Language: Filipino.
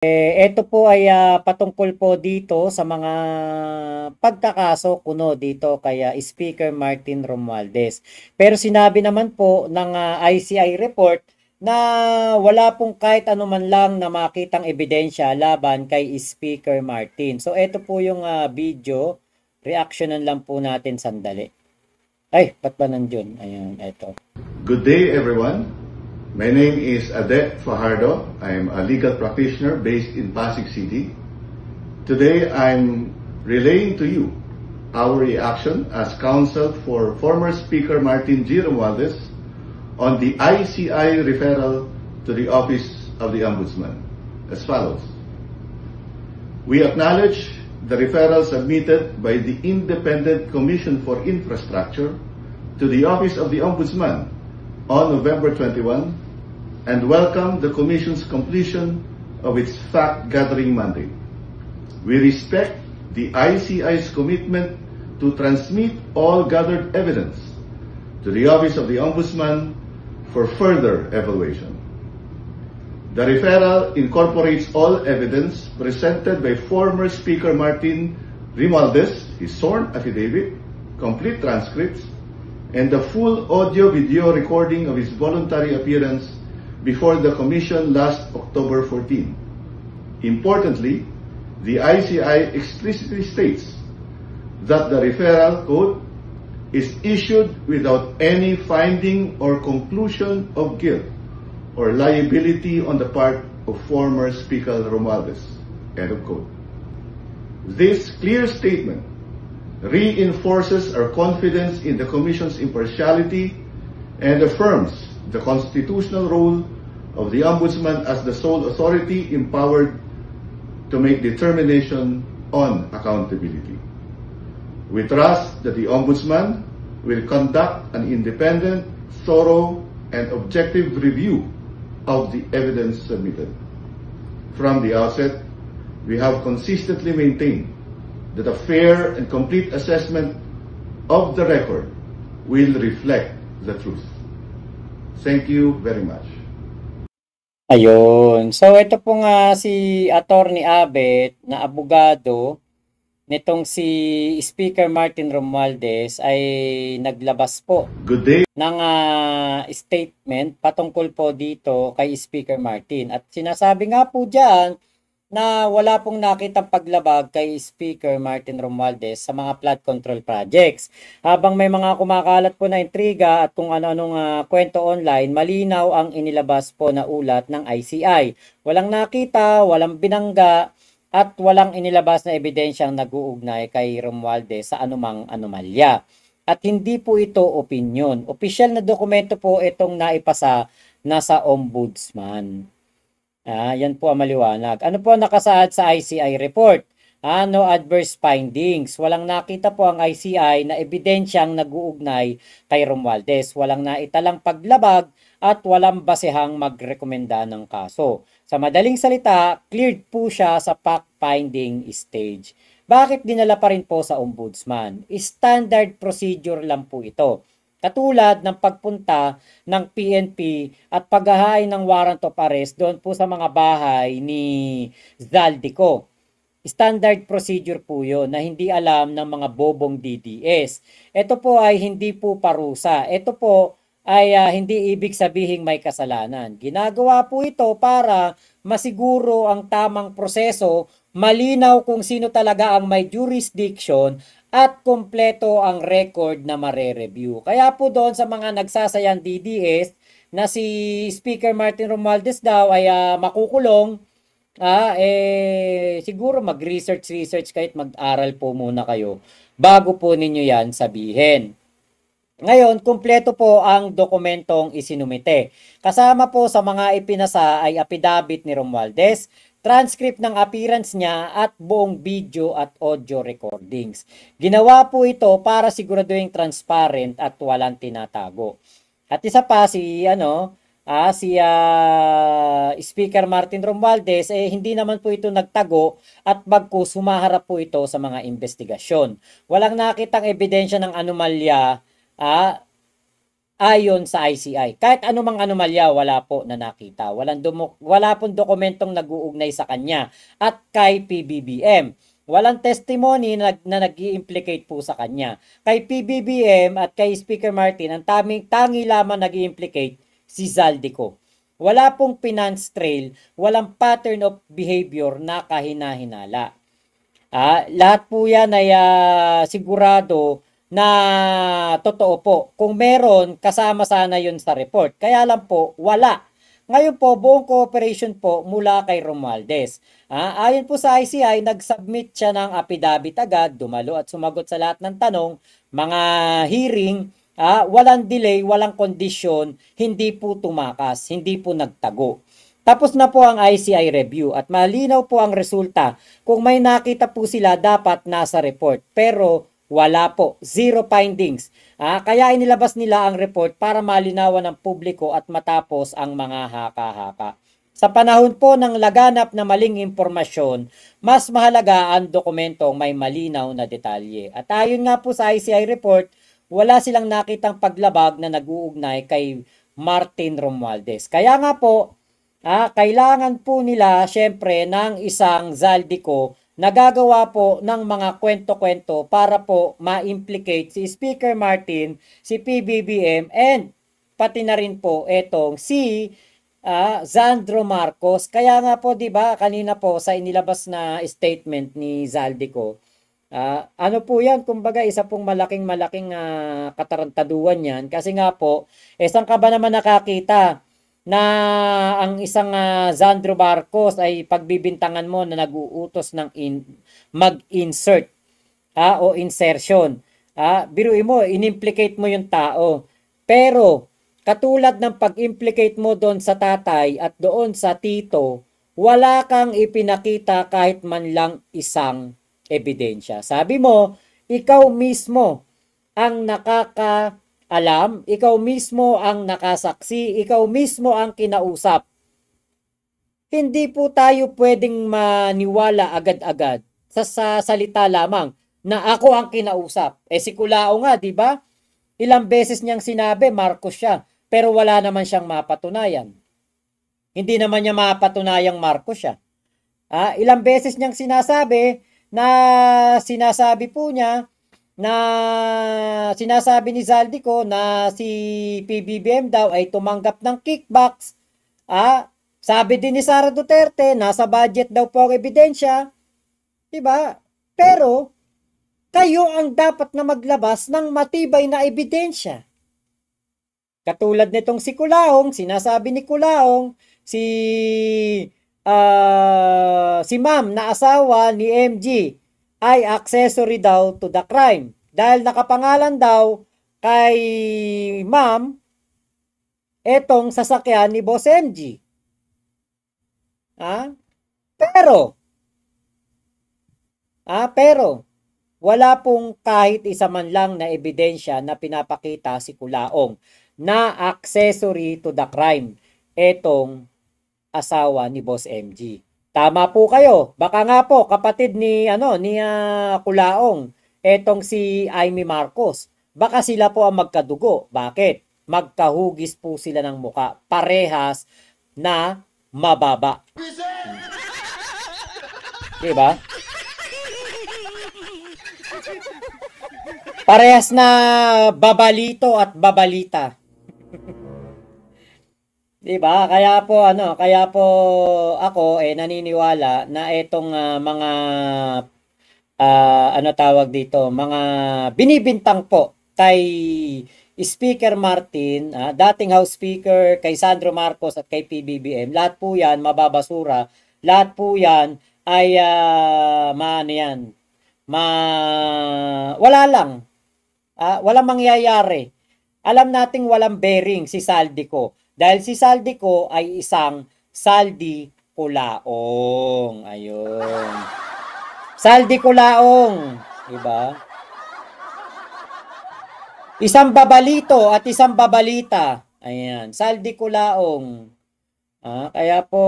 Ito po ay patungkol po dito sa mga pagkakaso kuno dito kay Speaker Martin Romualdez. Pero sinabi naman po ng ICI report na wala pong kahit anuman lang na makitang ebidensya laban kay Speaker Martin. So ito po yung video, reactionan lang po natin sandali. Ay, ba't ba nandun? Ayan, ito. Good day, everyone. My name is Adet Fajardo. I'm a legal practitioner based in Pasig City. Today, I'm relaying to you our reaction as counsel for former Speaker Martin G. Romualdez on the ICI referral to the Office of the Ombudsman as follows. We acknowledge the referral submitted by the Independent Commission for Infrastructure to the Office of the Ombudsman on November 21 and welcome the Commission's completion of its fact-gathering mandate. We respect the ICI's commitment to transmit all gathered evidence to the Office of the Ombudsman for further evaluation. The referral incorporates all evidence presented by former Speaker Martin Romualdez, his sworn affidavit, complete transcripts, and the full audio-video recording of his voluntary appearance before the Commission last October 14. Importantly, the ICI explicitly states that the referral code is issued without any finding or conclusion of guilt or liability on the part of former Speaker Romualdez. End of quote. This clear statement reinforces our confidence in the Commission's impartiality and affirms the constitutional role of the Ombudsman as the sole authority empowered to make determination on accountability. We trust that the Ombudsman will conduct an independent, thorough, and objective review of the evidence submitted. From the outset, we have consistently maintained that a fair and complete assessment of the record will reflect the truth. Thank you very much. Ayun. So ito po nga si Attorney Abet na abogado nitong si Speaker Martin Romualdez ay naglabas po Good day. ng statement patungkol po dito kay Speaker Martin. At sinasabi nga po diyan na wala pong nakitang paglabag kay Speaker Martin Romualdez sa mga flood control projects. Habang may mga kumakalat po na intriga at kung ano-anong kwento online, malinaw ang inilabas po na ulat ng ICI. Walang nakita, walang binangga, at walang inilabas na ebidensyang nag-uugnay kay Romualdez sa anumang anomalya. At hindi po ito opinyon. Opisyal na dokumento po itong naipasa na sa Ombudsman. Yan po ang maliwanag. Ano po nakasaad sa ICI report? No adverse findings. Walang nakita po ang ICI na ebidensyang nag-uugnay kay Romualdez. Walang naitalang paglabag at walang basehang magrekomenda ng kaso. Sa madaling salita, cleared po siya sa fact-finding stage. Bakit dinala pa rin po sa Ombudsman? Standard procedure lang po ito. Katulad ng pagpunta ng PNP at paghahain ng warrant of arrest doon po sa mga bahay ni Zaldico. Standard procedure po yun na hindi alam ng mga bobong DDS. Ito po ay hindi po parusa. Ito po ay hindi ibig sabihing may kasalanan. Ginagawa po ito para masiguro ang tamang proseso, malinaw kung sino talaga ang may jurisdiction at kompleto ang record na mare-review. Kaya po doon sa mga nagsasayang DDS na si Speaker Martin Romualdez daw ay makukulong, siguro mag-research kahit mag-aral po muna kayo bago po ninyo yan sabihin. Ngayon, kumpleto po ang dokumentong isinumite. Kasama po sa mga ipinasa ay affidavit ni Romualdez, transcript ng appearance niya at buong video at audio recordings. Ginawa po ito para siguraduhin transparent at walang tinatago. At isa pa si Speaker Martin Romualdez hindi naman po ito nagtago at bagkus humaharap po ito sa mga investigasyon. Walang nakitang ebidensya ng anomalya ayon sa ICI. Kahit anumang anomalya, wala po na nakita. Wala pong dokumentong nag-uugnay sa kanya at kay PBBM. Walang testimony na nag-i-implicate po sa kanya. Kay PBBM at kay Speaker Martin, ang tangi lamang nag-i-implicate si Zaldico. Wala pong finance trail, walang pattern of behavior na kahina-hinala. Lahat po yan ay sigurado na totoo po. Kung meron, kasama sana yun sa report. Kaya lang po, wala. Ngayon po, buong cooperation po mula kay Romualdez. Ayon po sa ICI, nag-submit siya ng affidavit agad, dumalo at sumagot sa lahat ng tanong, mga hearing, walang delay, walang kondisyon, hindi po tumakas, hindi po nagtago. Tapos na po ang ICI review at malinaw po ang resulta. Kung may nakita po sila, dapat nasa report. Pero wala po. Zero findings. Kaya inilabas nila ang report para malinawan ng publiko at matapos ang mga haka-haka. Sa panahon po ng laganap na maling impormasyon, mas mahalaga ang dokumentong may malinaw na detalye. At ayon nga po sa ICI report, wala silang nakitang paglabag na nag-uugnay kay Martin Romualdez. Kaya nga po, kailangan po nila syempre ng isang Zaldico na gagawa po ng mga kwento-kwento para po ma-implicate si Speaker Martin, si PBBM, and pati na rin po etong si Sandro Marcos. Kaya nga po 'di ba kanina po sa inilabas na statement ni Zaldico, ano po yan, kumbaga isa pong malaking katarantaduan yan kasi nga po, saan ka ba naman nakakita na ang isang Sandro Marcos ay pagbibintangan mo na nag-uutos ng mag-insert o insertion. Biruin mo, inimplicate mo yung tao. Pero katulad ng pag-implicate mo doon sa tatay at doon sa tito, wala kang ipinakita kahit man lang isang ebidensya. Sabi mo, ikaw mismo ang nakakaalam, ikaw mismo ang nakasaksi, ikaw mismo ang kinausap. Hindi po tayo pwedeng maniwala agad-agad sa salita lamang na ako ang kinausap. Si Culao nga, di ba? Ilang beses niyang sinabi, Marcos siya, pero wala naman siyang mapatunayan. Hindi naman niya mapatunayang Marcos siya. Ilang beses niyang sinasabi na sinasabi po niya na sinasabi ni Zaldico na si PBBM daw ay tumanggap ng kickbacks. Sabi din ni Sara Duterte, nasa budget daw po ang ebidensya. Diba? Pero, kayo ang dapat na maglabas ng matibay na ebidensya. Katulad nitong si Culaong, sinasabi ni Culaong, si ma'am na asawa ni MG ay accessory daw to the crime. Dahil nakapangalan daw kay ma'am etong sasakyan ni Boss MG. Pero wala pong kahit isa man lang na ebidensya na pinapakita si Culaong na accessory to the crime etong asawa ni Boss MG. Tama po kayo. Baka nga po kapatid ni Culaong etong si Amy Marcos. Baka sila po ang magkadugo. Bakit? Magkahugis po sila ng muka. Parehas na mababa. Diba? Parehas na babalito at babalita. Diba? Kaya po ako naniniwala na etong mga mga binibintang po kay Speaker Martin, dating House Speaker, kay Sandro Marcos at kay PBBM, lahat po yan mababasura, lahat po yan ay wala lang. Walang mangyayari. Alam nating walang bearing si Zaldico. Dahil si Zaldico ay isang Saldi Culaong. Ayun. Saldi Culaong. Diba? Isang babalito at isang babalita. Ayan. Saldi Culaong. Kaya po